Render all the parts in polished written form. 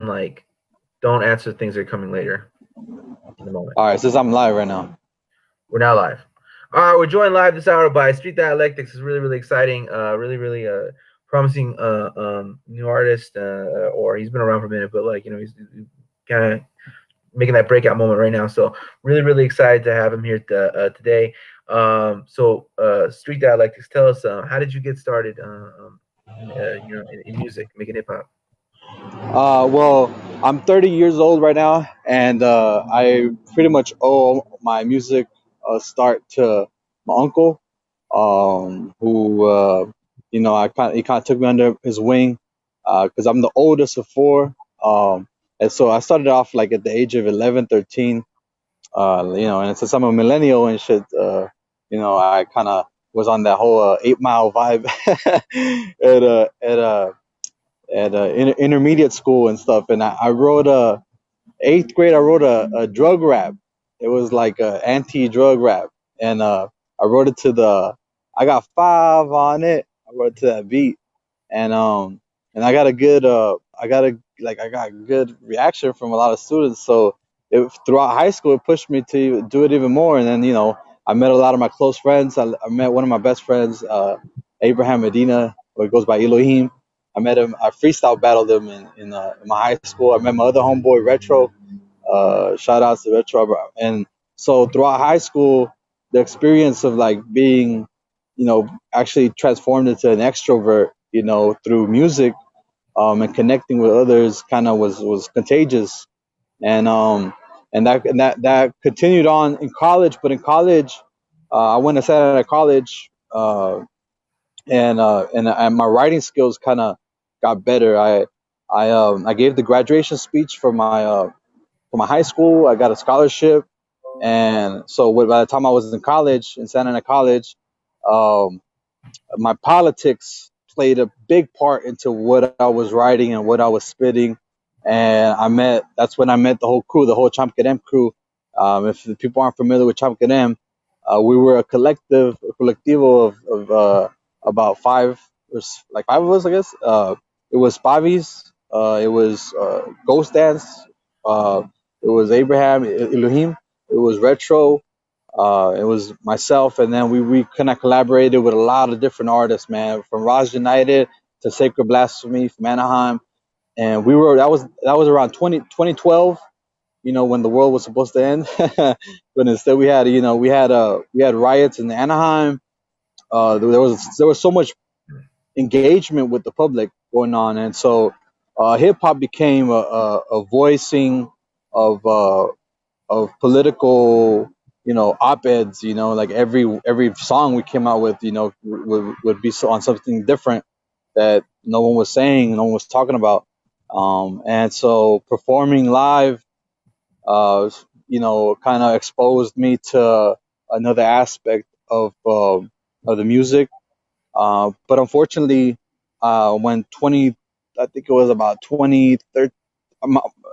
like, don't answer things that are coming later in the moment. All right, since I'm live right now. We're now live. All right, we're joined live this hour by Street Dialectics. It's really, really exciting. Really promising new artist. Or he's been around for a minute, but like, he's kind of making that breakout moment right now. So really, really excited to have him here today. Street Dialectics, tell us, how did you get started? In music, making hip hop. Well, I'm 30 years old right now, and I pretty much owe my music start to my uncle, who he kind of took me under his wing because I'm the oldest of four, and so I started off like at the age of 11, 13. And since I'm a millennial and shit, I kind of was on that whole 8 Mile vibe at intermediate school and stuff. And I wrote eighth grade. I wrote a drug rap. It was like a anti-drug rap, and I wrote it to the. I got five on it. I wrote it to that beat, and I got a good I got good reaction from a lot of students. So throughout high school, it pushed me to do it even more. And then I met a lot of my close friends. I met one of my best friends, Abraham Medina, who goes by Elohim. I met him. I freestyle battled him in my high school. I met my other homeboy Retro. Shout outs to Retro. And so throughout high school, the experience of like being, actually transformed into an extrovert, through music, and connecting with others, kind of was contagious. And that continued on in college. But in college, I went to Santa Ana College, and my writing skills kind of got better. I gave the graduation speech for my high school. I got a scholarship, and so by the time I was in college in Santa Ana College, um, my politics played a big part into what I was writing and what I was spitting. And that's when I met the whole crew, the whole Champ Cadem crew. If the people aren't familiar with Champ Cadem, we were a collectivo of about like five of us, I guess. It was Pavis, it was Ghost Dance, uh, it was Abraham, Elohim, it was Retro, it was myself, and then we kind of collaborated with a lot of different artists, man, from Raj United to Sacred Blasphemy from Anaheim, and that was around 2012, when the world was supposed to end, but instead we had riots in Anaheim. There was so much engagement with the public going on, and so hip hop became a voicing of political, op-eds. Like every song we came out with, would be on something different that no one was saying, no one was talking about. And so performing live, kind of exposed me to another aspect of the music. But unfortunately, when 20, I think it was about 2013,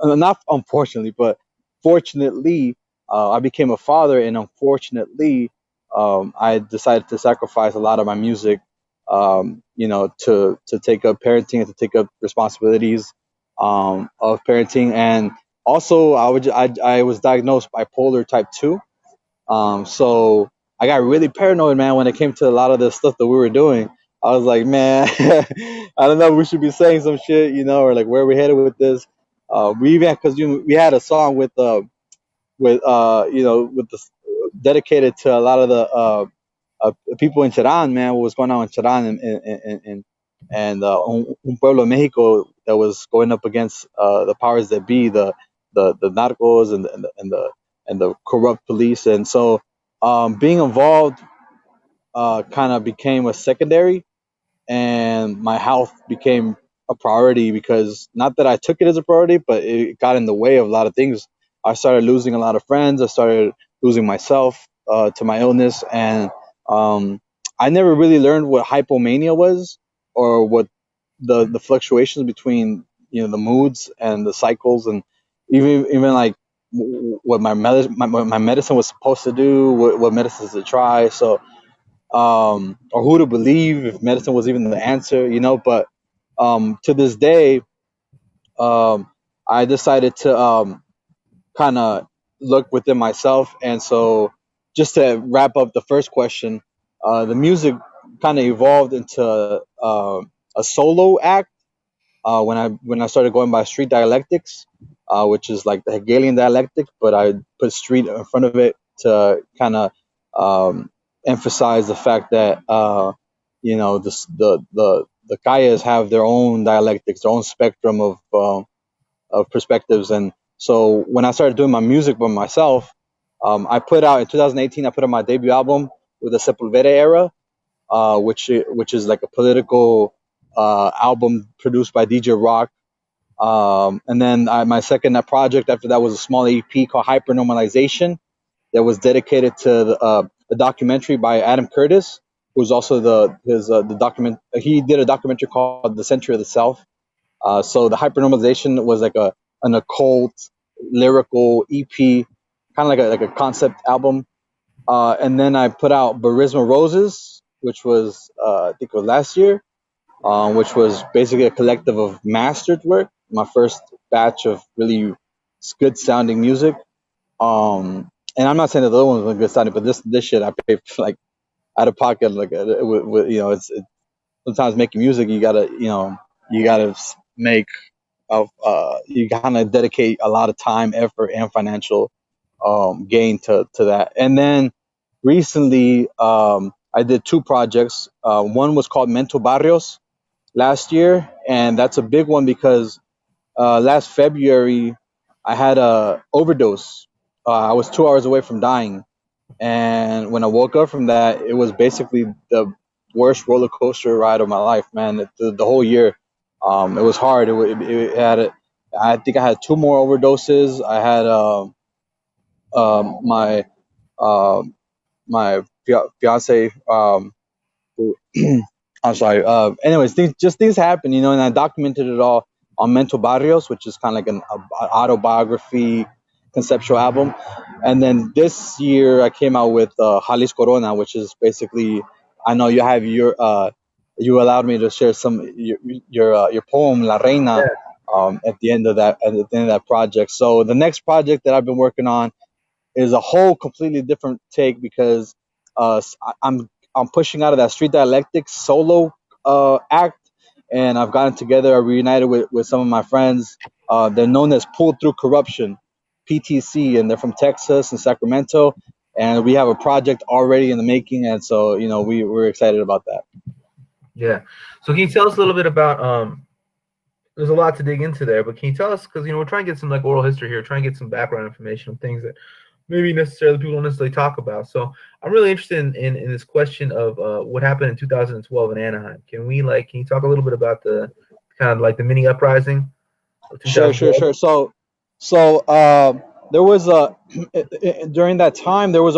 not unfortunately, but fortunately, I became a father, and unfortunately, I decided to sacrifice a lot of my music, to take up parenting and to take up responsibilities of parenting. And also, I was diagnosed bipolar type 2. So I got really paranoid, man, when it came to a lot of the stuff that we were doing. I was like, man, I don't know, we should be saying some shit, or like where we headed with this. We even because we had a song with the dedicated to a lot of the people in Chiran, man, what was going on in Chiran and Un Pueblo Mexico that was going up against the powers that be, the narcos and the corrupt police. And so being involved kind of became a secondary, and my health became a priority, because not that I took it as a priority, but it got in the way of a lot of things. I started losing a lot of friends. I started losing myself to my illness, and um, I never really learned what hypomania was, or what the fluctuations between the moods and the cycles, and even like what my medicine was supposed to do, what medicines to try. So or who to believe, if medicine was even the answer. But to this day, um, I decided to kind of look within myself. And so, just to wrap up the first question, the music kind of evolved into a solo act when I started going by street dialectics, which is like the Hegelian dialectic, but I put street in front of it to kind of um, emphasize the fact that the kayas have their own dialectics, their own spectrum of perspectives. And so when I started doing my music by myself, I put out in 2018. I put out my debut album with the Sepulveda era, which is like a political album produced by DJ Rock. And then my second project after that was a small EP called Hypernormalization that was dedicated to the documentary by Adam Curtis, who's also the document. He did a documentary called The Century of the Self. So the Hypernormalization was like an occult lyrical EP, kind of like a concept album. And then I put out Barisma Roses, which was I think it was last year, which was basically a collective of mastered work. My first batch of really good sounding music. And I'm not saying that the other ones were good sounding, but this shit I paid for, like out of pocket. Like it's sometimes making music you gotta make you kind of dedicate a lot of time, effort, and financial gain to that. And then recently, I did two projects. One was called Mental Barrios last year, and that's a big one because last February I had a overdose. I was 2 hours away from dying, and when I woke up from that, it was basically the worst roller coaster ride of my life, man. The whole year, it was hard. It had I think I had two more overdoses. I had my my fiance who I'm sorry. Anyways, things happen, and I documented it all on Mental Barrios, which is kind of like an autobiography conceptual album. And then this year I came out with Jalis Corona, which is basically, I know you have you allowed me to share your poem La Reina Yeah. at the end of that project. So the next project that I've been working on is a whole completely different take because I'm pushing out of that street dialectics solo act, and I've gotten together. I reunited with some of my friends. They're known as Pulled Through Corruption, PTC, and they're from Texas and Sacramento. And we have a project already in the making, and so we're excited about that. Yeah. So can you tell us a little bit about there's a lot to dig into there, but can you tell us, because we're trying to get some like oral history here, trying to get some background information on things that maybe necessarily people don't necessarily talk about. So I'm really interested in this question of what happened in 2012 in Anaheim. Can you talk a little bit about the kind of like the mini uprising of Sure, sure, 2012? sure. There was a during that time there was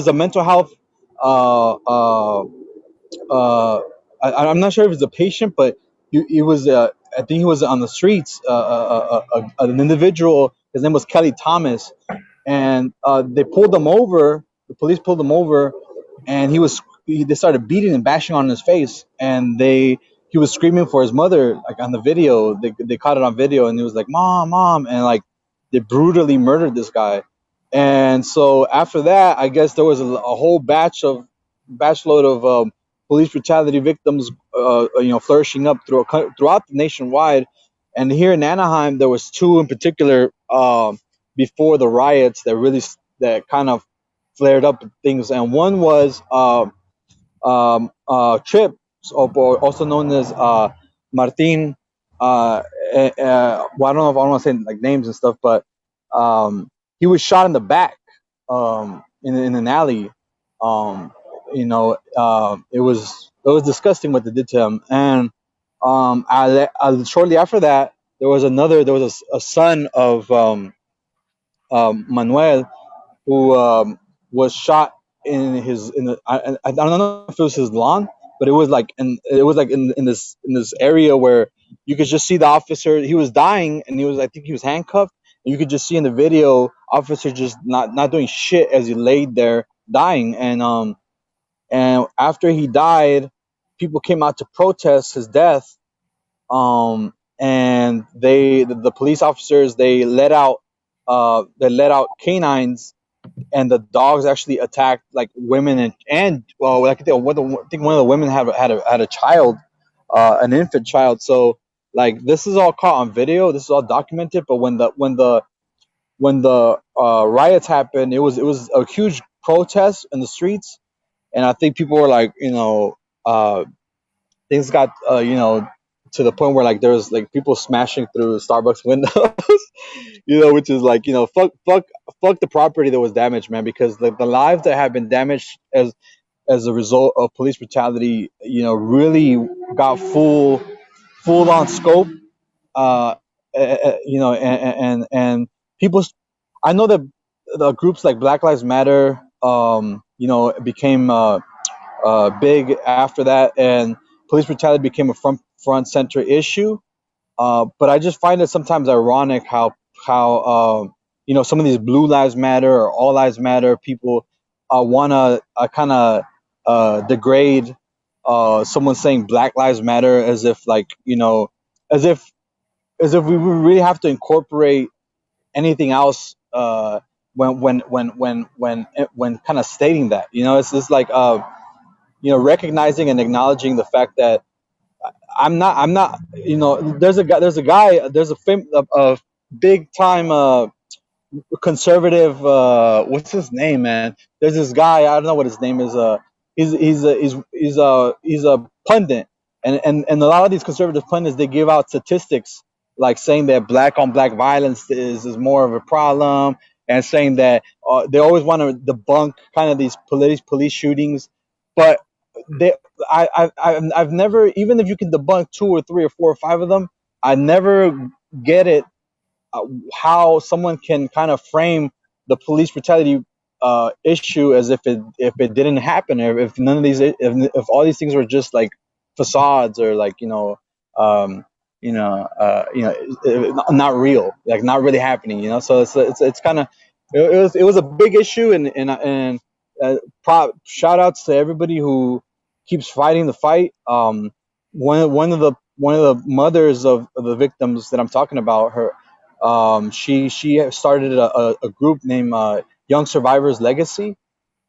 a mental health uh, uh, I'm not sure if it's a patient, but he was I think he was on the streets. An individual, his name was Kelly Thomas, and they pulled him over. The police pulled him over, and they started beating and bashing on his face, and he was screaming for his mother, like on the video. They caught it on video, and he was like, "Mom, mom," and like they brutally murdered this guy. And so after that, I guess there was a whole batch load of police brutality victims, flourishing up throughout the nationwide. And here in Anaheim, there was two in particular before the riots that kind of flared up things. And one was Trip, also known as Martin. Well, I don't know if I don't want to say like names and stuff, but he was shot in the back in an alley. It was disgusting what they did to him. And shortly after that, there was a son of Manuel who was shot in the I don't know if it was his lawn, but it was like in this area where you could just see the officer. He was dying, and I think he was handcuffed, and you could just see in the video officer just not doing shit as he laid there dying. And after he died, people came out to protest his death. and the police officers, they let out canines, and the dogs actually attacked like women, and well, I think one of the women had a child, an infant child. So like this is all caught on video, this is all documented. But when the riots happened, it was a huge protest in the streets, and I think people were like, things got to the point where like there was like people smashing through Starbucks windows, which is like, fuck the property that was damaged, man, because the lives that have been damaged as a result of police brutality, really got full on scope. And people, I know that the groups like Black Lives Matter, became big after that, and police brutality became a front center issue. But I just find it sometimes ironic how some of these Blue Lives Matter or All Lives Matter people want to kind of degrade someone saying Black Lives Matter, as if like, as if we really have to incorporate anything else when kind of stating that, it's just like, recognizing and acknowledging the fact that I'm not, there's a big time conservative, what's his name, man? There's this guy, I don't know what his name is. He's a pundit, and a lot of these conservative pundits, they give out statistics like saying that black on black violence is more of a problem, and saying that they always want to debunk kind of these police shootings. But they I've never, even if you can debunk two or three or four or five of them, I never get it, how someone can kind of frame the police brutality issue as if it didn't happen, or if none of these, if all these things were just like facades, or like, not real, like not really happening. So it's kind of, it was a big issue, and shout outs to everybody who keeps fighting the fight. One of the mothers of the victims that I'm talking about, her, she started a group named Young Survivors Legacy,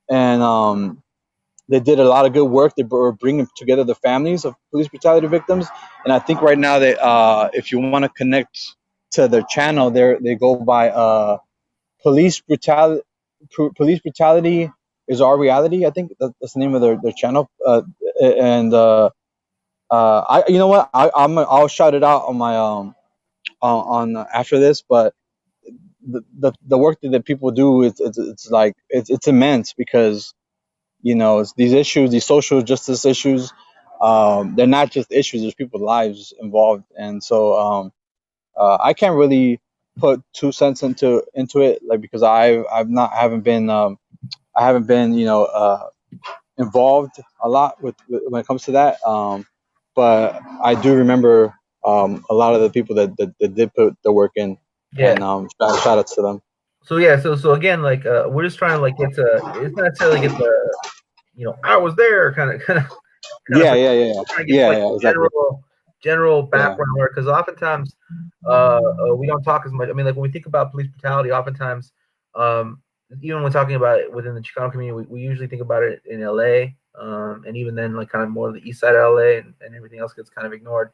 and they did a lot of good work. They were bringing together the families of police brutality victims, and I think right now that, if you want to connect to their channel, they go by police brutality. Police brutality is our reality. I think that's the name of their channel. And I, you know what, I'll shout it out on my on after this. But the work that people do, it's like it's immense, because it's these issues, these social justice issues, they're not just issues, there's people's lives involved. And so I can't really put 2 cents into it, like, because I haven't been involved a lot with when it comes to that. But I do remember a lot of the people that did put the work in, Yeah. and shout outs to them. So yeah, so again, like we're just trying to like get to, it's not necessarily get the, I was there kind of Yeah, thing. yeah, yeah, We're trying to get to yeah, like yeah, the exactly. general Yeah. background, because oftentimes we don't talk as much. I mean, like when we think about police brutality, oftentimes, um, even when talking about it within the Chicano community, we usually think about it in LA, and even then, like kind of more of the east side of LA, and everything else gets kind of ignored.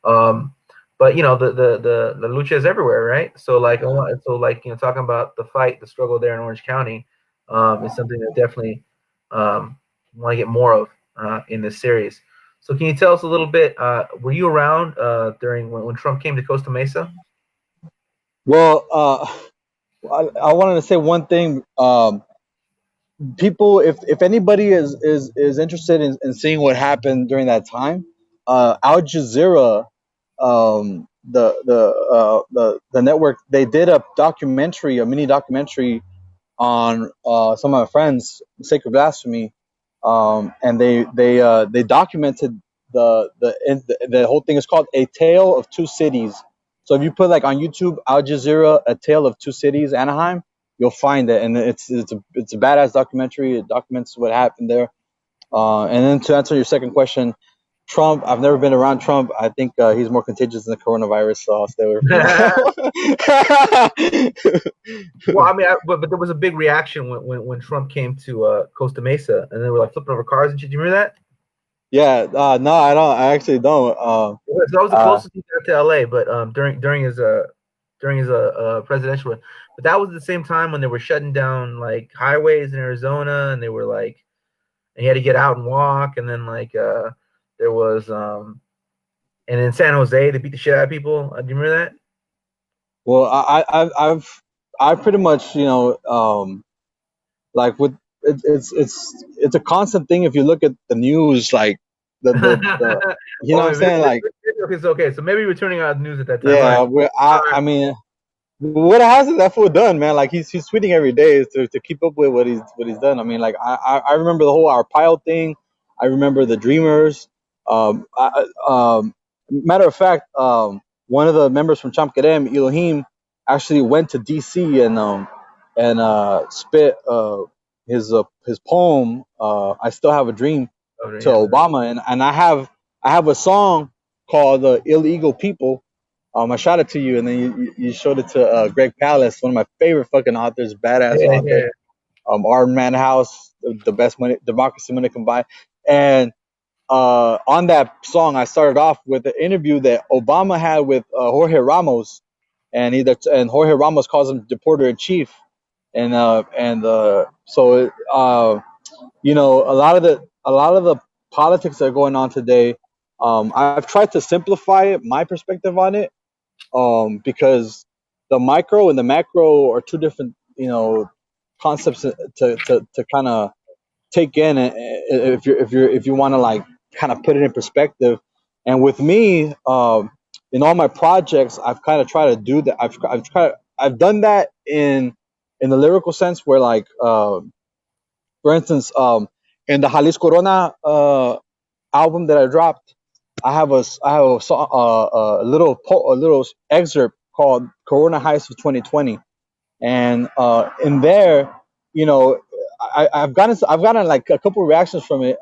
Um, but the lucha is everywhere, right? So like talking about the fight, the struggle there in Orange County, is something that definitely want to get more of in this series. So can you tell us a little bit? Were you around during when Trump came to Costa Mesa? Well, I wanted to say one thing. People, if anybody is interested in seeing what happened during that time, Al Jazeera, the network, they did a mini documentary on some of my friends, Sacred Blasphemy, and they documented the whole thing. Is called A Tale of Two Cities. So if you put like on YouTube, Al Jazeera, A Tale of Two Cities, Anaheim, you'll find it, and it's a badass documentary. It documents what happened there. And then to answer your second question, Trump. I've never been around Trump. I think he's more contagious than the coronavirus, so I'll stay away from Well, him. I mean, but there was a big reaction when Trump came to Costa Mesa, and they were like flipping over cars and shit. Do you remember that? Yeah, no, I don't. I actually don't. So that was the Uh, closest he got to LA, but during his presidential run. But that was the same time when they were shutting down like highways in Arizona, and they were like, and he had to get out and walk, and then like there was and in San Jose they beat the shit out of people. Do you remember that? well, I've pretty much, like with it's a constant thing. If you look at the news, like the you know Oh, what I'm saying, like okay, so okay, so maybe you were turning out the news at that time. All yeah, right, all I right. mean, what hasn't that fool done, man? Like he's tweeting every day to keep up with what he's done. I mean, like I remember the whole Arpaio thing. I remember the Dreamers. Matter of fact, one of the members from Champ Kerem, Elohim, actually went to D.C. and spit his poem. I still have a dream Oh, to yeah. Obama, and I have a song called "Illegal People." I shot it to you, and then you showed it to Greg Palast, one of my favorite fucking authors, badass Yeah, author. yeah. Arden Man House, the best money, democracy money can buy. And on that song, I started off with an interview that Obama had with Jorge Ramos, and Jorge Ramos calls him deporter in chief, and so a lot of the politics that are going on today. I've tried to simplify it, my perspective on it, because the micro and the macro are two different, concepts to kind of take in, if you want to like kind of put it in perspective. And with me, in all my projects, I've kind of tried to do that. I've done that in the lyrical sense, where like, for instance, in the Jalisco Corona album that I dropped, I have a little excerpt called Corona Heist of 2020, and in there, you know, I've gotten like a couple of reactions from it,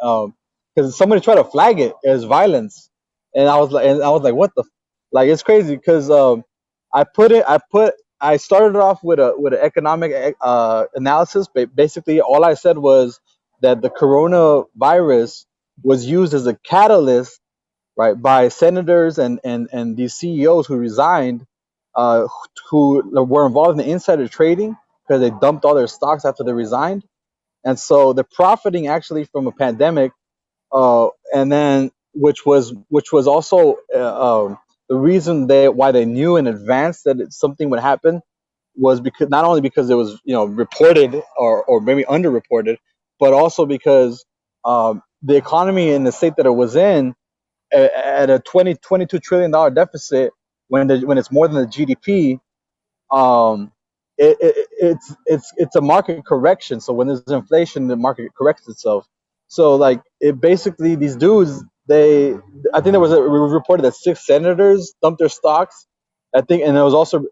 because somebody tried to flag it as violence, and I was like, what the, like, it's crazy because I started off with an economic analysis, but basically all I said was that the coronavirus was used as a catalyst, right, by senators and these CEOs who resigned, uh, who were involved in the insider trading because they dumped all their stocks after they resigned, and so they're profiting actually from a pandemic, and then which was also the reason why they knew in advance that something would happen, was because not only because it was, reported, or maybe underreported, but also because the economy in the state that it was in, at a 22 trillion dollar deficit, when it's more than the GDP, um, it's a market correction. So when there's inflation, the market corrects itself. So like, it basically, these dudes, I think it was reported that 6 senators dumped their stocks. I think, and it was also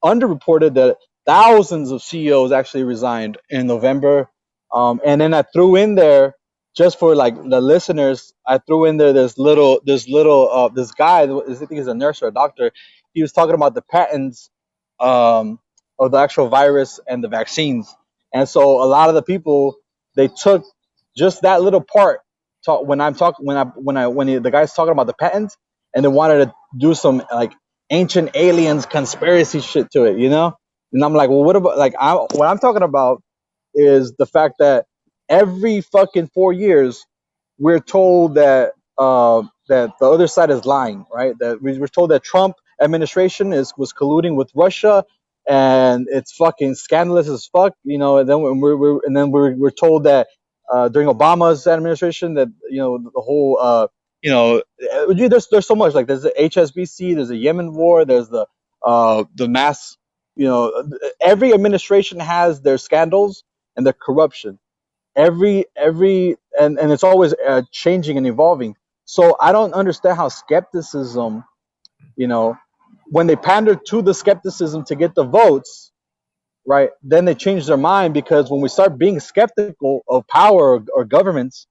underreported that thousands of CEOs actually resigned in November. And then I threw in there, just for like the listeners, I threw in there this guy, I think he's a nurse or a doctor. He was talking about the patents, um, of the actual virus and the vaccines. And so a lot of the people, they took just that little part. When I'm talking, the guy's talking about the patents, and they wanted to do some like ancient aliens conspiracy shit to it, you know? And I'm like, well, what about, like, what I'm talking about is the fact that every fucking 4 years we're told that the other side is lying, right? That we're told that Trump administration was colluding with Russia, and it's fucking scandalous as fuck, And then we're told that during Obama's administration, that the whole there's so much, like there's the HSBC, there's the Yemen war, there's the mass, every administration has their scandals and their corruption, and it's always changing and evolving. So I don't understand how skepticism, you know when they pander to the skepticism to get the votes, right, then they change their mind, because when we start being skeptical of power, or governments,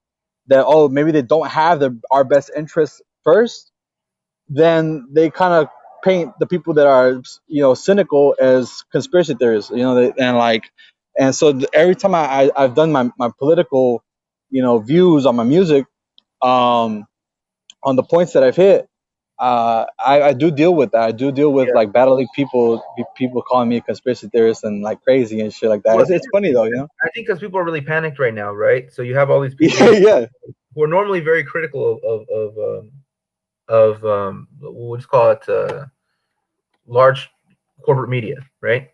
that, oh, maybe they don't have our best interests first, then they kind of paint the people that are, cynical as conspiracy theorists, and like, and so every time I've done my political, views on my music, um on the points that I've hit, I do deal with that. I do deal with Yeah. like battling people calling me a conspiracy theorist and like crazy and shit like that. Well, It's funny though, you know. I think because people are really panicked right now, right? So you have all these people Yeah, yeah, who are normally very critical of we'll just call it large corporate media, right?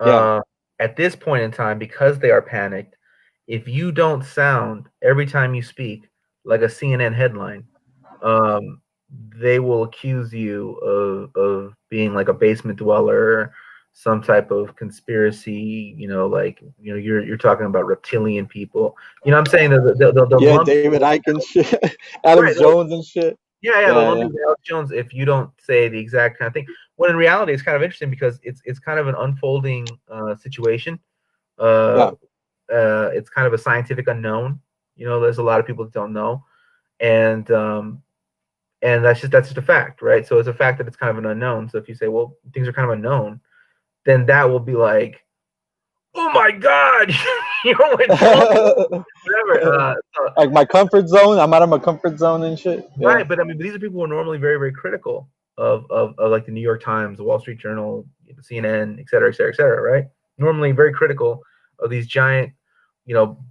yeah. Uh, at this point in time, because they are panicked, if you don't sound every time you speak like a CNN headline, um, they will accuse you of being like a basement dweller, some type of conspiracy. Like you're talking about reptilian people. I'm saying that they'll Yeah, lump David Icke and shit, right. Adams Jones and shit. Yeah, they'll Yeah, lump yeah, you with Alex Jones if you don't say the exact kind of thing. When in reality, it's kind of interesting because it's kind of an unfolding situation. Uh, yeah. it's kind of a scientific unknown. There's a lot of people that don't know, and that's just a fact, right? So it's a fact that it's kind of an unknown. So if you say, well, things are kind of unknown, then that will be like, oh my god, when Trump, whatever. So Like my comfort zone. I'm out of my comfort zone and shit. Yeah, right, but I mean, these are people who are normally very, very critical of like the New York Times, the Wall Street Journal, CNN, et cetera, et cetera, et cetera, right? Normally very critical of these giant,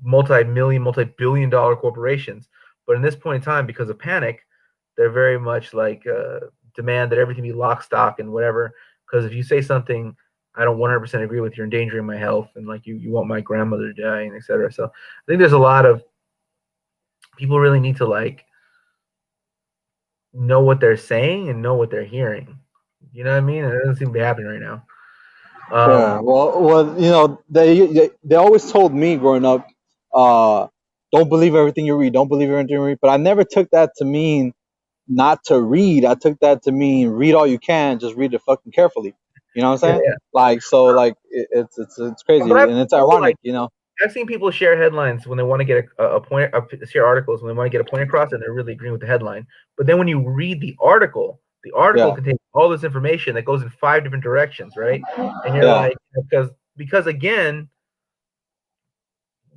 multi-million, multi-billion-dollar corporations. But in this point in time, because of panic, they're very much like demand that everything be lock, stock, and whatever. Because if you say something I don't 100% agree with, you're endangering my health, and like you want my grandmother to die, and et cetera. So I think there's a lot of people really need to like know what they're saying and know what they're hearing. You know what I mean? And it doesn't seem to be happening right now. yeah. Well, they always told me growing up, uh, don't believe everything you read. Don't believe everything you read. But I never took that to mean not to read. I took that to mean read all you can, just read it fucking carefully. You know what I'm Yeah, saying? yeah. Like, so like it's But crazy and it's like ironic, you know. I've seen people share headlines when they want to get a point, share articles when they want to get a point across, and they're really agreeing with the headline. But then when you read the article Yeah, contains all this information that goes in five different directions, right? And you're yeah, like, because again,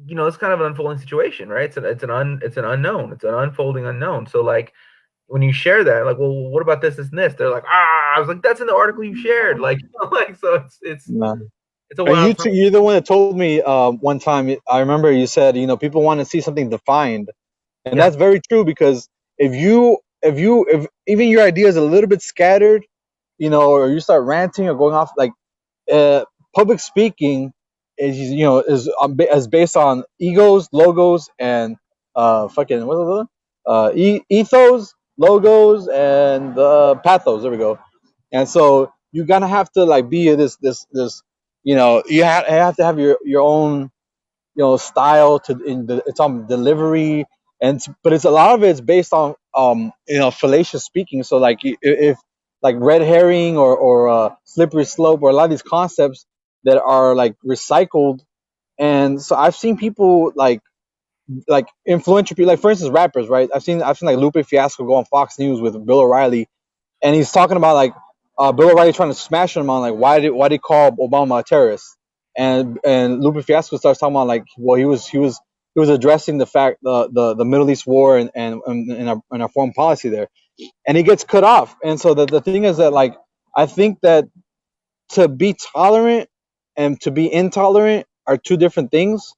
it's kind of an unfolding situation, right? It's an unknown, it's an unfolding unknown. So like when you share that, like, well, what about this, and this? They're like, I was like, that's in the article you shared, like, like so man. it's a And wild time. you're the one that told me one time. I remember you said, people want to see something defined, and Yeah, that's very true because if even your idea is a little bit scattered, or you start ranting or going off like, uh, public speaking is based on egos, logos, and fucking what's the other? Ethos, logos, and pathos. There we go. And so you gotta have to like be this. You have to have your own style to in the it's on delivery, but it's a lot of it's based on fallacious speaking. So like if like red herring or slippery slope or a lot of these concepts that are like recycled. And so I've seen people like influential people, like for instance rappers, right? I've seen like Lupe Fiasco go on Fox News with Bill O'Reilly, and he's talking about like Bill O'Reilly trying to smash him on like why did he call Obama a terrorist, and Lupe Fiasco starts talking about like, well, he was addressing the fact the Middle East war and our foreign policy there, and he gets cut off. And so the thing is that like I think that to be tolerant and to be intolerant are two different things.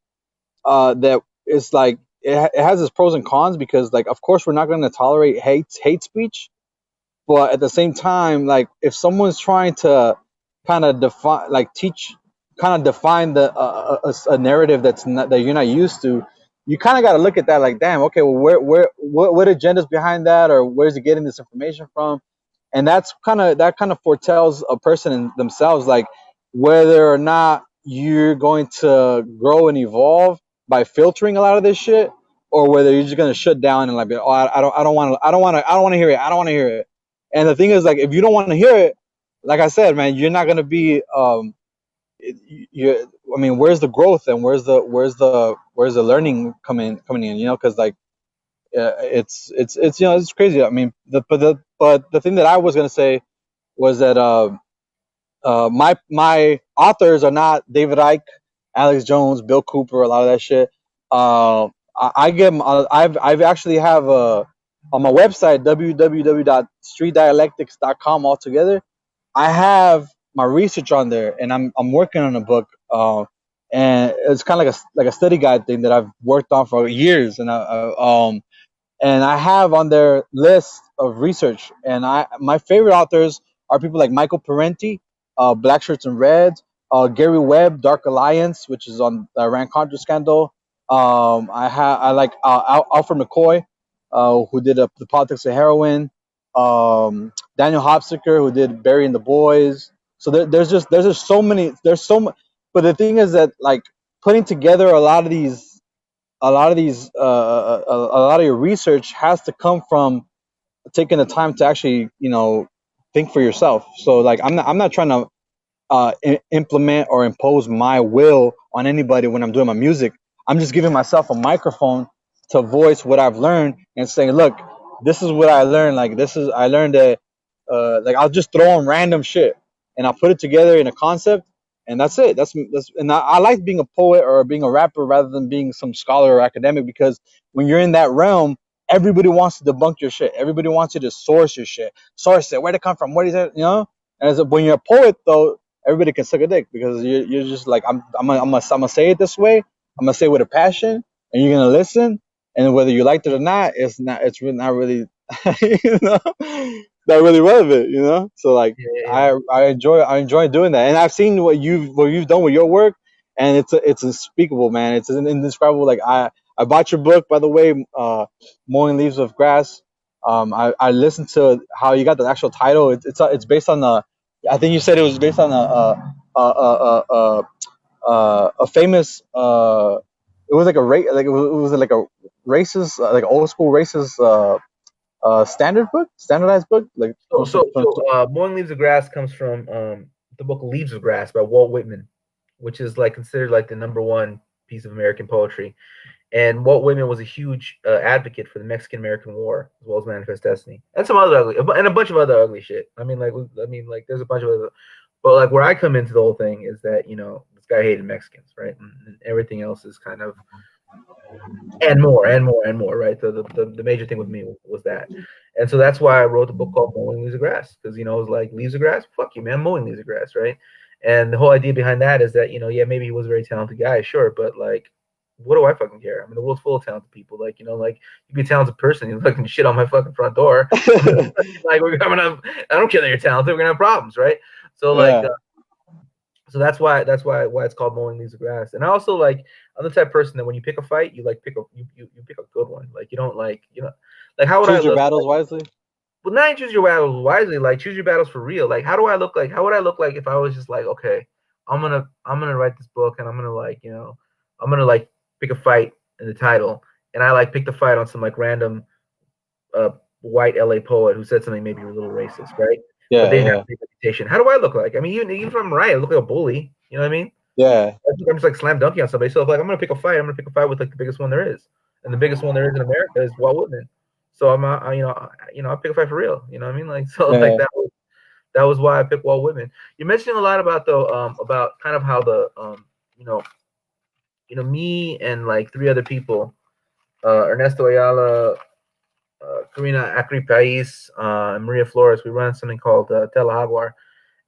That is like it has its pros and cons because like of course we're not going to tolerate hate speech, but at the same time, like if someone's trying to kind of define like teach kind of define a narrative that you're not used to, you kind of got to look at that like, damn, okay, well, what agendas behind that, or where's he getting this information from? And that kind of foretells a person in themselves, like whether or not you're going to grow and evolve by filtering a lot of this shit, or whether you're just going to shut down and like, oh, I don't want to hear it, I don't want to hear it. And the thing is, like, if you don't want to hear it, like I said, man, you're not gonna be. I mean, where's the growth and where's the learning coming in? Because like it's it's crazy. I mean, but the thing that I was gonna say was that my authors are not David Icke, Alex Jones, Bill Cooper, a lot of that shit. I give them. I've actually have a on my website www.streetdialectics.com altogether. I have my research on there, and I'm working on a book. And it's kind of like a study guide thing that I've worked on for years, and I have on their list of research. And my favorite authors are people like Michael Parenti, Black Shirts and Reds, Gary Webb, Dark Alliance, which is on the Iran Contra scandal. I like Alfred McCoy, who did the politics of heroin. Daniel Hopsicker, who did Barry and the Boys. So there's just so many. There's so much. But the thing is that like putting together a lot of your research has to come from taking the time to actually think for yourself. So like I'm not trying to implement or impose my will on anybody when I'm doing my music. I'm just giving myself a microphone to voice what I've learned and saying, look, this is what I learned. Like I learned that like I'll just throw on random shit and I'll put it together in a concept, and that's it. That's and I like being a poet or being a rapper rather than being some scholar or academic, because when you're in that realm, everybody wants to debunk your shit. Everybody wants you to source your shit. Source it. Where'd it come from? What is it? And when you're a poet, though, everybody can suck a dick because you're just like I'm gonna say it this way. I'm gonna say it with a passion, and you're gonna listen. And whether you liked it or not, it's really not really not really relevant. So like Yeah, yeah, yeah. I enjoy doing that, and I've seen what you've done with your work, and it's unspeakable, man. It's indescribable. Like I bought your book, by the way, Mowing Leaves of Grass. I listened to how you got the actual title. It's based on the. I think you said it was based on a famous. It was like a it was like a racist, like old school racist standardized book, like Mowing Leaves of Grass comes from the book Leaves of Grass by Walt Whitman, which is like considered like the number one piece of American poetry. And Walt Whitman was a huge advocate for the Mexican American War as well as Manifest Destiny and some other ugly and a bunch of other ugly shit. I mean, there's a bunch of other, but like where I come into the whole thing is that this guy hated Mexicans, right? And everything else is kind of and more and more and more, right? The major thing with me was that, and so that's why I wrote the book called Mowing Leaves of Grass, because it was like leaves of grass, fuck you, man, mowing leaves of grass, right? And the whole idea behind that is that yeah, maybe he was a very talented guy, sure, but like, what do I fucking care? I mean, the world's full of talented people. Like like you be a talented person, you fucking shit on my fucking front door. Like we're coming up. I don't care that you're talented. We're gonna have problems, right? So like, yeah, so that's why it's called Mowing Leaves of Grass. And I also like I'm the type of person that when you pick a fight, you like pick a you pick a good one. Like you don't like like how would I choose your look? battles wisely. Well, not choose your battles wisely. Like choose your battles for real. Like how do I look like? How would I look like if I was just like, okay, I'm gonna write this book and I'm gonna like I'm gonna like pick a fight in the title, and I like pick the fight on some like random uh white LA poet who said something maybe a little racist, right? But Yeah, they didn't have yeah, a big reputation. How do I look like? I mean, even if I'm right, I look like a bully. You know what I mean? yeah, I'm just like slam dunking on somebody. So if like I'm gonna pick a fight, I'm gonna pick a fight with like the biggest one there is, and the biggest one there is in America is Walt Whitman. So I pick a fight for real. You know what I mean? Like so like yeah. that was why I picked Walt Whitman. You're mentioning a lot about though about kind of how the you know me and like three other people, Ernesto Ayala, Karina Acri Pais, and Maria Flores. We run something called Telejaguar.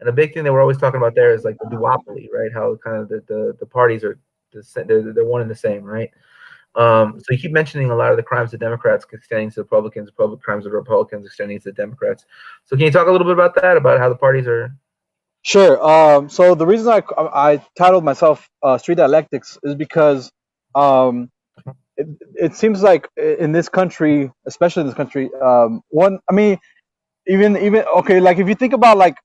And the big thing that we're always talking about there is like the duopoly, right? How kind of the parties are they're one and the same, right? So you keep mentioning a lot of the crimes of Democrats extending to Republicans, crimes of Republicans extending to the Democrats. So can you talk a little bit about that, about how the parties are? Sure. So the reason I titled myself Street Dialectics is because um, it seems like in this country, especially in this country, one. I mean, even okay, like if you think about like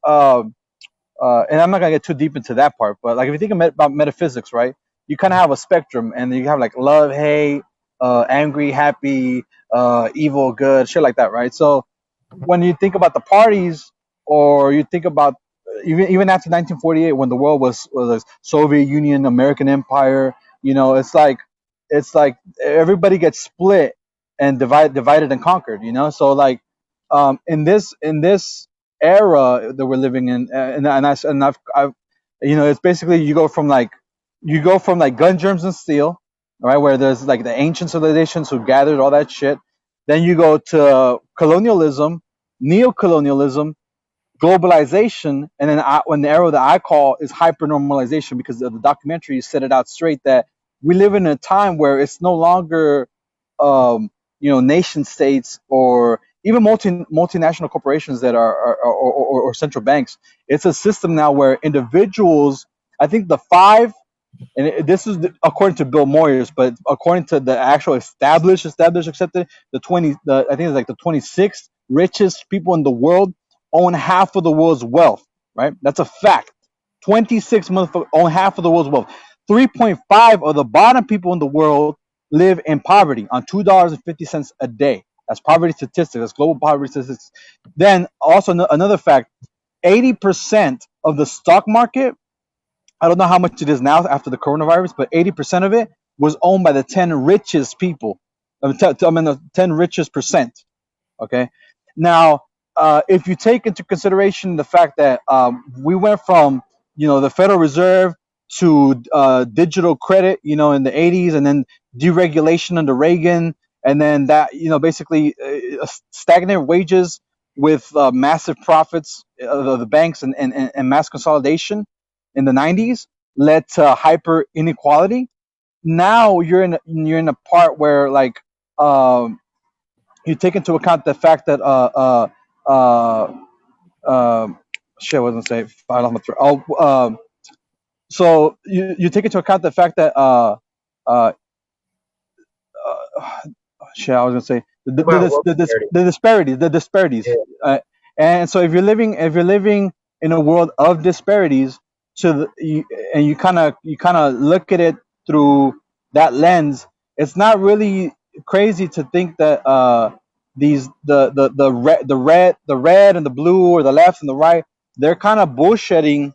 and I'm not gonna get too deep into that part, but like if you think about metaphysics, right? You kind of have a spectrum, and you have like love, hate, angry, happy, evil, good, shit like that, right? So when you think about the parties, or you think about even after 1948, when the world was Soviet Union, American Empire, it's like everybody gets split and divided and conquered. You know, so like in this era that we're living in, I've it's basically you go from like gun germs and steel, right, where there's like the ancient civilizations who gathered all that shit. Then you go to colonialism, neo-colonialism, globalization, and then when the era that I call is hyper normalization, because the documentary set it out straight that we live in a time where it's no longer um, nation states or even multinational corporations that or central banks. It's a system now where individuals, I think the five, and this is according to Bill Moyers, but according to the actual established accepted, I think it's like the 26th richest people in the world own half of the world's wealth. Right, that's a fact. 26 motherfuckers own half of the world's wealth. 3.5 of the bottom people in the world live in poverty on $2.50 a day. That's poverty statistics. That's global poverty statistics. Then also another fact: 80% of the stock market, I don't know how much it is now after the coronavirus, but 80% of it was owned by the 10 richest people. The 10 richest percent. Okay. Now, if you take into consideration the fact that we went from, the Federal Reserve to digital credit, in the 80s, and then deregulation under Reagan, and then that, basically stagnant wages with massive profits of the banks and mass consolidation in the 90s led to hyper inequality. Now you're in a part where like you take into account the fact that uh uh shit, I wasn't say I lost my throat. So you take into account the fact that uh shit, I was gonna say About wealth disparity. the disparities, Yeah. uh, and so if you're living in a world of disparities, and you kind of look at it through that lens, it's not really crazy to think that these the red and the blue, or the left and the right, they're kind of bullshitting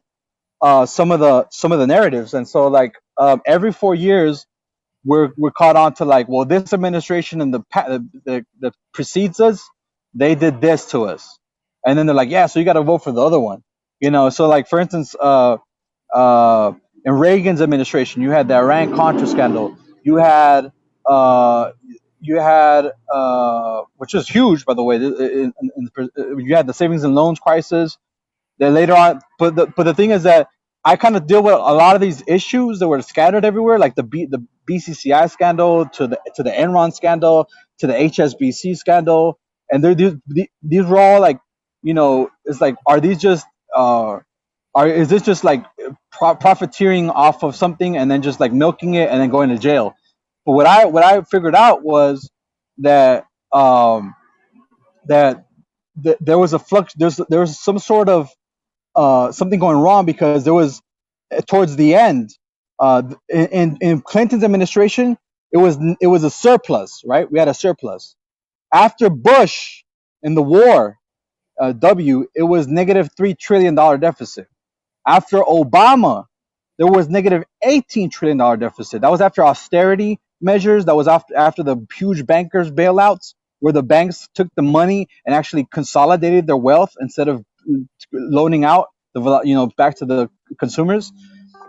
some of the narratives. And so like every 4 years we're caught on to like, well, this administration and the precedes us, they did this to us, and then they're like, yeah, so you got to vote for the other one. So like for instance, uh, in Reagan's administration, you had the Iran Contra scandal. You had uh, which is huge, by the way. You had the savings and loans crisis. Then later on, but the thing is that I kind of deal with a lot of these issues that were scattered everywhere, like the BCCI scandal, to the Enron scandal, to the HSBC scandal, and these were all like, it's like, are these just is this just like profiteering off of something and then just like milking it and then going to jail? But what I figured out was that that there was a flux. There was some sort of something going wrong, because there was towards the end, in Clinton's administration, it was a surplus, right? We had a surplus. After Bush in the war, it was negative $3 trillion deficit. After Obama, there was negative $18 trillion deficit. That was after austerity measures. That was after the huge bankers bailouts, where the banks took the money and actually consolidated their wealth instead of loaning out back to the consumers.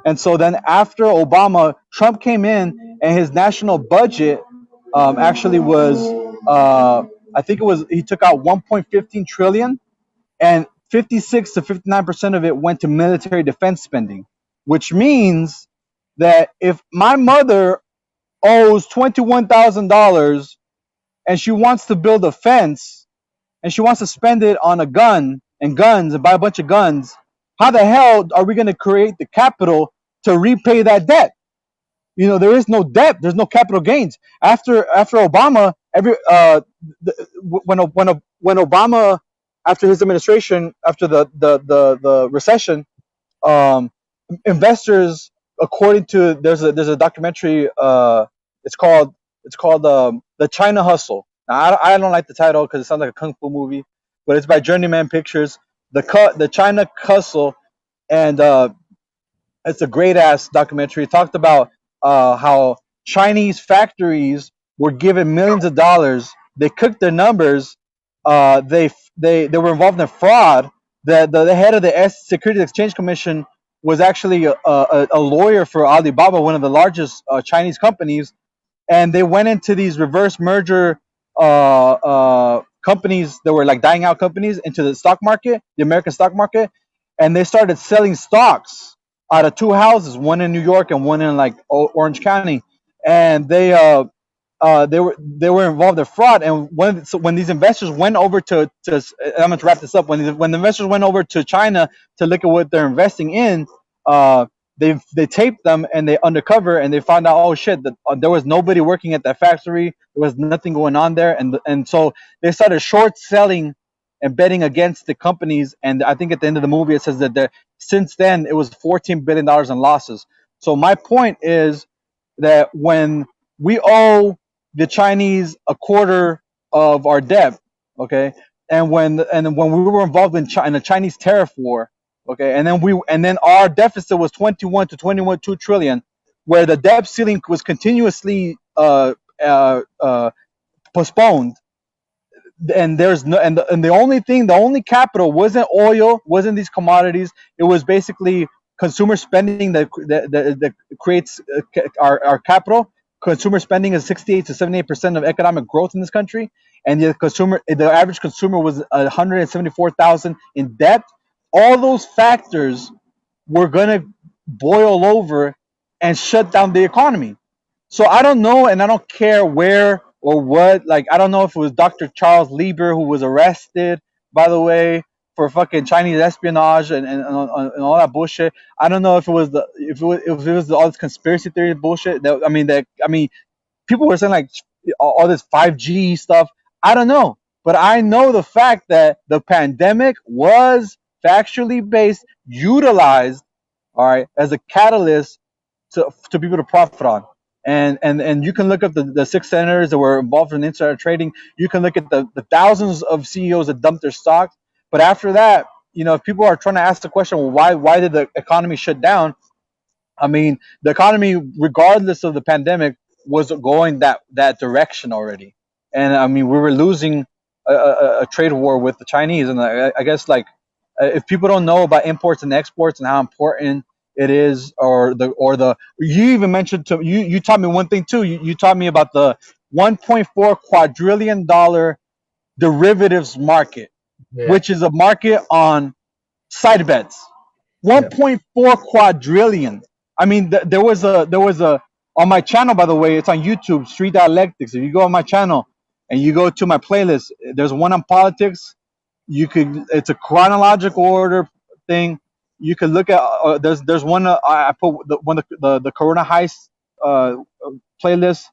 And so then after Obama, Trump came in, and his national budget actually was, I think it was, he took out 1.15 trillion, and 56 to 59% of it went to military defense spending, which means that if my mother owes $21,000 and she wants to build a fence and she wants to spend it on a gun and guns and buy a bunch of guns, how the hell are we going to create the capital to repay that debt? There is no debt. There's no capital gains. After Obama, when Obama, after his administration, after the recession, um, investors, according to, there's a documentary, it's called the China Hustle. Now I don't like the title because it sounds like a kung fu movie, but it's by Journeyman Pictures. The China Hustle, and it's a great ass documentary. It talked about how Chinese factories were given millions of dollars. They cooked their numbers. They were involved in fraud. The head of the Securities Exchange Commission was actually a lawyer for Alibaba, one of the largest Chinese companies, and they went into these reverse merger companies that were like dying out companies into the stock market, the American stock market, and they started selling stocks out of two houses, one in New York and one in like Orange County, and they were involved in fraud. And when these investors went over to I'm going to wrap this up. When the investors went over to China to look at what they're investing in, uh, they taped them and they undercover and they found out, oh shit, that there was nobody working at that factory. There was nothing going on there, and so they started short selling and betting against the companies. And I think at the end of the movie it says that since then it was $14 billion in losses. So my point is that when we owe the Chinese a quarter of our debt, okay, and when we were involved in the Chinese tariff war, okay, and then our deficit was 21 to 21 trillion, where the debt ceiling was continuously postponed, and there's no and the only thing, the only capital wasn't oil, wasn't these commodities. It was basically consumer spending that creates our capital. Consumer spending is 68 to 78% of economic growth in this country, and the average consumer was 174,000 in debt. All those factors were gonna boil over and shut down the economy. So I don't know, and I don't care where or what. Like, I don't know if it was Dr. Charles Lieber who was arrested, by the way, for fucking Chinese espionage and all that bullshit. I don't know if it was all this conspiracy theory bullshit. That people were saying like all this 5G stuff. I don't know, but I know the fact that the pandemic was factually based, utilized, all right, as a catalyst to people to profit on. And you can look up the six senators that were involved in insider trading. You can look at the thousands of CEOs that dumped their stocks. But after that, if people are trying to ask the question, well, why did the economy shut down? I mean, the economy, regardless of the pandemic, was going that direction already. And I mean, we were losing a trade war with the Chinese. And I guess like if people don't know about imports and exports and how important it is, or you even mentioned to you taught me one thing too. You taught me about the 1.4 quadrillion dollar derivatives market, Yeah. which is a market on side bets. Yeah. 1.4 quadrillion. I mean, there was a on my channel, by the way. It's on YouTube, Street Dialectics. If you go on my channel and you go to my playlist, there's one on politics. It's a chronological order thing. You could look at there's one I put the Corona heist uh, playlist.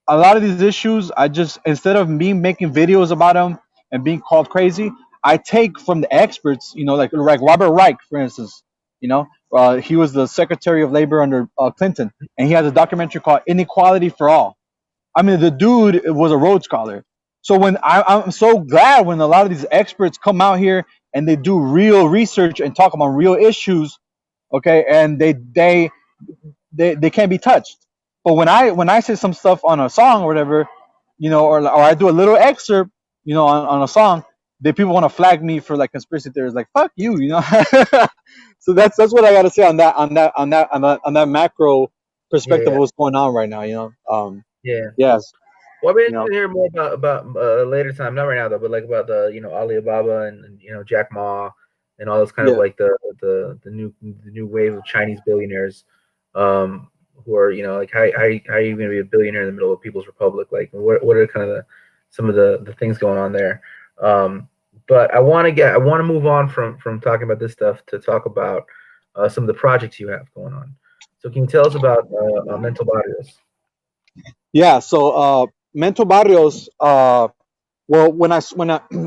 A lot of these issues, I just, instead of me making videos about them and being called crazy, I take from the experts. Like Robert Reich, for instance. He was the Secretary of Labor under Clinton, and he has a documentary called "Inequality for All." I mean, the dude was a Rhodes Scholar. So I'm so glad when a lot of these experts come out here and they do real research and talk about real issues, okay, and they can't be touched. But when I say some stuff on a song or whatever, or I do a little excerpt, on a song, then people want to flag me for like conspiracy theories, like fuck you. So that's what I got to say on that macro perspective Yeah. of what's going on right now. Yeah. Yes, Well, I've been you know, interested to hear more about later time, not right now though, but like about the Alibaba and Jack Ma and all those kind of yeah. like the new wave of Chinese billionaires, um, who are like how are you going to be a billionaire in the middle of People's Republic? Like what are kind of some of the things going on there? But I want to move on from talking about this stuff to talk about some of the projects you have going on. So can you tell us about Mental Barrios? Yeah. So Mental Barrios. Well, when I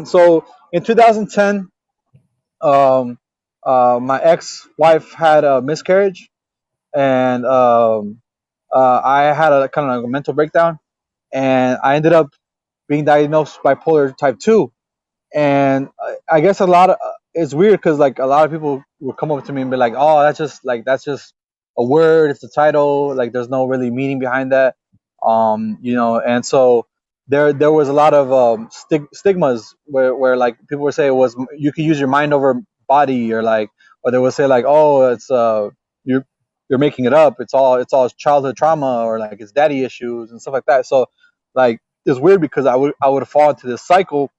so in 2010, um, my ex-wife had a miscarriage, and I had a kind of like a mental breakdown, and I ended up being diagnosed bipolar type 2. And I guess it's weird because like a lot of people will come up to me and be like, "Oh, that's just a word. It's a title. Like there's no really meaning behind that." And so there was a lot of stigmas where like people would say it was you could use your mind over body, or like, or they would say like, oh, it's you're you're making it up, it's all childhood trauma, or like it's daddy issues and stuff like that. So like it's weird because I would fall into this cycle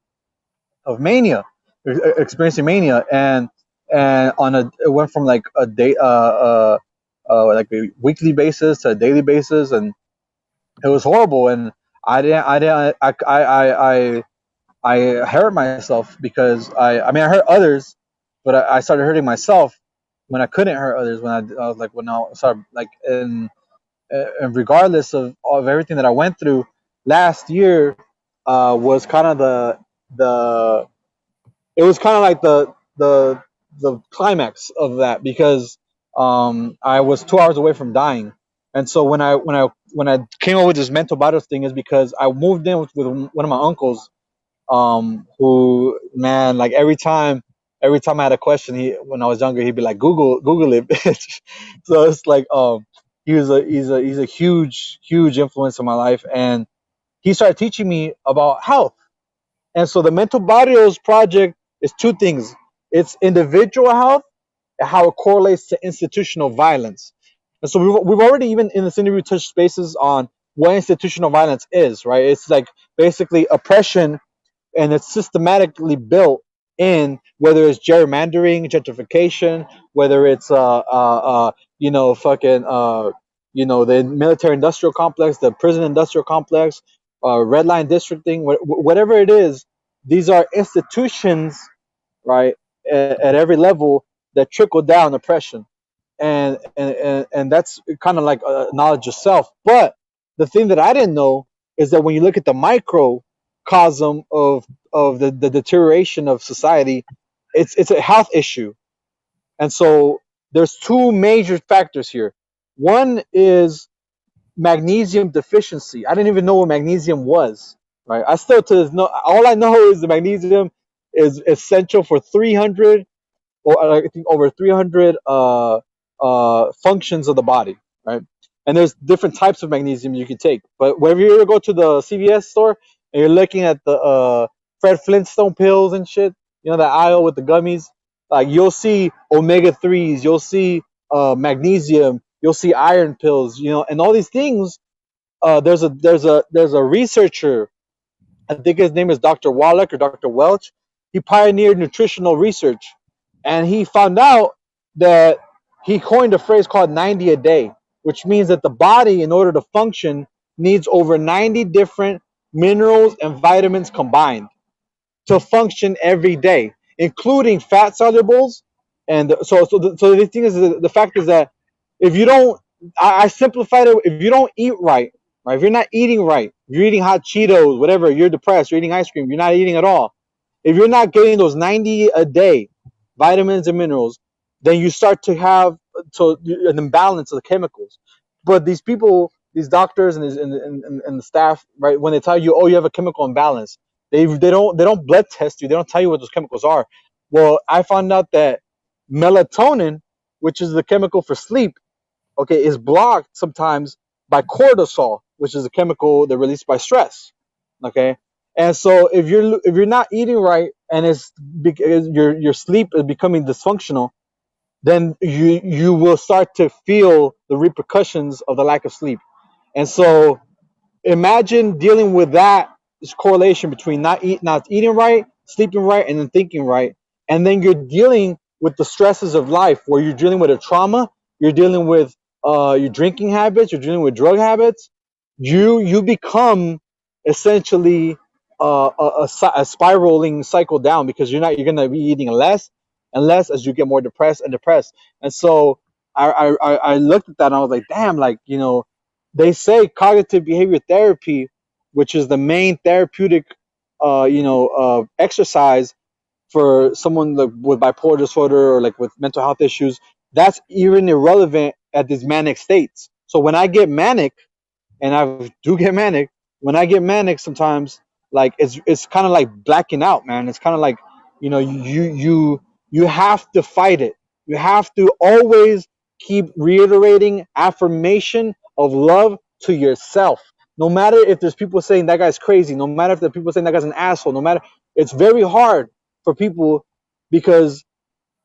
of mania, experiencing mania, and it went from like a day like a weekly basis to a daily basis, and it was horrible. And I hurt myself because I mean I hurt others, but I started hurting myself when I couldn't hurt others, when I was like, when I started like, and regardless of everything that I went through last year, was kind of the it was kind of like the climax of that, because I was 2 hours away from dying. And so when I came up with this mental battles thing is because I moved in with one of my uncles, who, man, like every time I had a question, he when I was younger, he'd be like, Google it, bitch. So it's like, he's a huge influence in my life, and he started teaching me about health. And so the Mental Barrios Project is two things. It's individual health and how it correlates to institutional violence. And so we've already, even in this interview, touched spaces on what institutional violence is, right? It's like basically oppression, and it's systematically built in, whether it's gerrymandering, gentrification, whether it's fucking the military industrial complex, the prison industrial complex, red line districting, whatever it is. These are institutions, right, at every level, that trickle down oppression, and that's kind of like knowledge of self. But the thing that I didn't know is that when you look at the microcosm of the deterioration of society, it's a health issue. And so there's two major factors here. One is magnesium deficiency. I didn't even know what magnesium was. Right. I still to this know. All I know is the magnesium is essential for 300, or I think over 300 functions of the body, right? And there's different types of magnesium you can take. But whenever you ever go to the CVS store and you're looking at the Fred Flintstone pills and shit, that aisle with the gummies, like you'll see omega 3s, you'll see magnesium, you'll see iron pills, and all these things. There's a researcher, I think his name is Dr. Wallach or Dr. Welch. He pioneered nutritional research, and he found out that he coined a phrase called 90 a day, which means that the body, in order to function, needs over 90 different minerals and vitamins combined to function every day, including fat solubles. And so the thing is, the fact is that if you don't, I simplified it. If you don't eat right, right, if you're not eating right, if you're eating hot Cheetos, whatever, you're depressed, you're eating ice cream, you're not eating at all. If you're not getting those 90 a day vitamins and minerals, then you start to have an imbalance of the chemicals. But these people, these doctors and the staff, right, when they tell you, oh, you have a chemical imbalance, they don't blood test you. They don't tell you what those chemicals are. Well, I found out that melatonin, which is the chemical for sleep, okay, is blocked sometimes by cortisol, which is a chemical that released by stress. Okay, and so if you're not eating right, and it's because your sleep is becoming dysfunctional, then you will start to feel the repercussions of the lack of sleep. And so imagine dealing with that correlation between not eating right, sleeping right, and then thinking right, and then you're dealing with the stresses of life, where you're dealing with a trauma, you're dealing with your drinking habits, you're dealing with drug habits. You become essentially a spiraling cycle down, because you're gonna be eating less and less as you get more depressed and depressed. And so I looked at that and I was like, damn, like, they say cognitive behavior therapy, which is the main therapeutic, exercise for someone like with bipolar disorder or like with mental health issues, that's even irrelevant at these manic states. So when I get manic, and I do get manic, when I get manic, sometimes like it's kind of like blacking out, man. It's kind of like, you have to fight it. You have to always keep reiterating affirmation of love to yourself. no matter if there's people saying that guy's crazy, no matter if the people saying that guy's an asshole, no matter, it's very hard for people because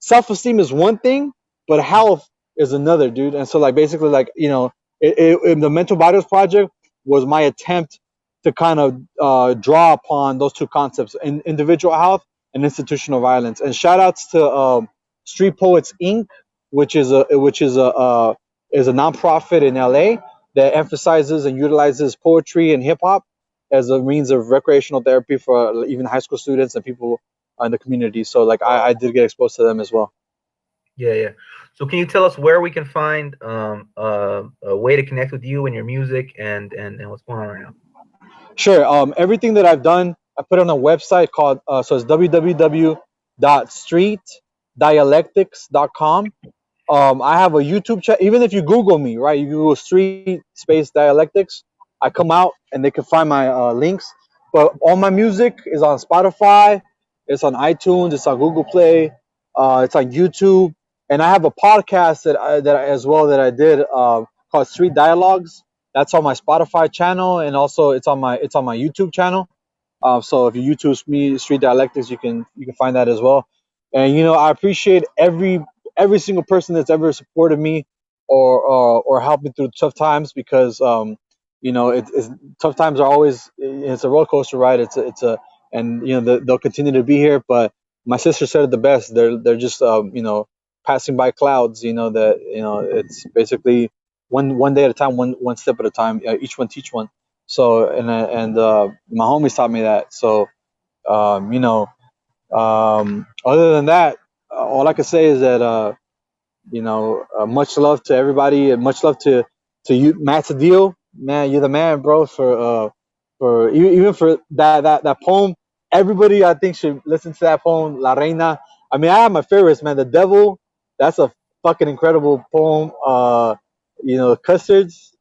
self-esteem is one thing, but health is another, dude. And so like basically like the mental vitals project was my attempt to kind of draw upon those two concepts in individual health and institutional violence. And shout outs to Street Poets Inc., which is a nonprofit in LA that emphasizes and utilizes poetry and hip hop as a means of recreational therapy for even high school students and people in the community. So like I did get exposed to them as well. Yeah, yeah. So can you tell us where we can find a way to connect with you and your music and what's going on right now? Sure. Everything that I've done, I put on a website called so it's www.streetdialectics.com. I have a YouTube channel. Even if you Google me, right, you Google Street Space Dialectics, I come out and they can find my links. But all my music is on Spotify, it's on iTunes, it's on Google Play, it's on YouTube, and I have a podcast as well that I did called Street Dialogues. That's on my Spotify channel, and also it's on my YouTube channel. So if you YouTube me Street Dialectics, you can find that as well. And I appreciate every single person that's ever supported me or helped me through tough times because it's tough times are always it's a roller coaster ride. It's a and they'll continue to be here. But my sister said it the best. They're just passing by clouds. That it's basically one day at a time, one step at a time. Each one teach one. So and my homies taught me that. So um, you know, other than that, all I can say is that much love to everybody and much love to you, Matt Deal. Man, you're the man, bro. Even for that poem, everybody I think should listen to that poem, La Reina. I mean, I have my favorites, man. The Devil, that's a fucking incredible poem. Custards,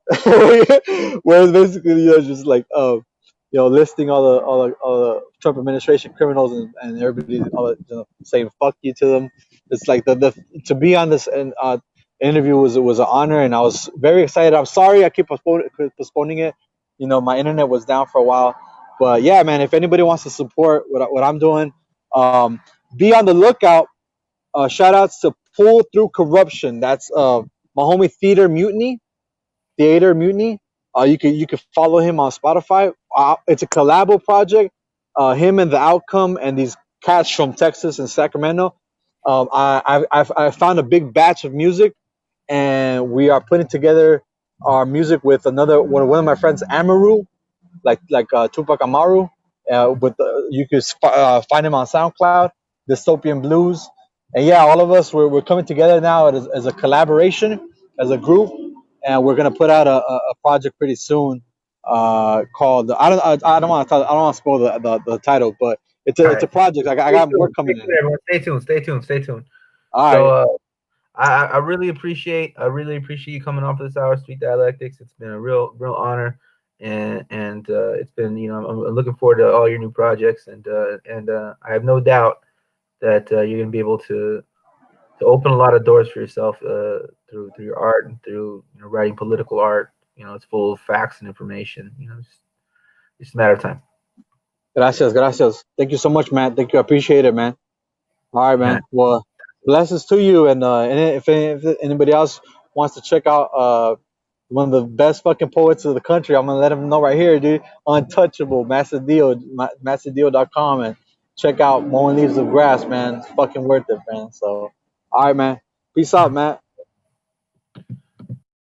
where it's basically just like listing all the Trump administration criminals and everybody saying fuck you to them. It's like the to be on this and interview was an honor, and I was very excited. I'm sorry I keep postponing it. My internet was down for a while, but yeah, man. If anybody wants to support what I'm doing, be on the lookout. Shout outs to Pull Through Corruption. That's my homie Theater Mutiny. You can follow him on Spotify. It's a collabo project. Him and the Outcome and these cats from Texas and Sacramento. I found a big batch of music, and we are putting together our music with another one of my friends, Amaru, like Tupac Amaru. You can find him on SoundCloud, Dystopian Blues, and yeah, all of us we're coming together now as a collaboration, as a group, and we're gonna put out a project pretty soon called I don't want to spoil the title, but All it's a right. project. I Stay got tuned. work Stay coming tuned, in. everyone. Stay tuned. Stay tuned. Stay tuned. All So right, I really appreciate you coming on for this hour, Street Dialectics. It's been a real honor, and it's been I'm looking forward to all your new projects, and I have no doubt that you're gonna be able to open a lot of doors for yourself through your art and through writing political art. It's full of facts and information. It's a matter of time. gracias. Thank you so much, man. Thank you. I appreciate it, man. All right, Yeah. man. Well, blessings to you. And if anybody else wants to check out one of the best fucking poets of the country, I'm gonna let them know right here, dude. Untouchable, Massadeal.com, and check out Mowing Leaves of Grass, man. It's fucking worth it, man. So, all right, man. Peace out, Matt.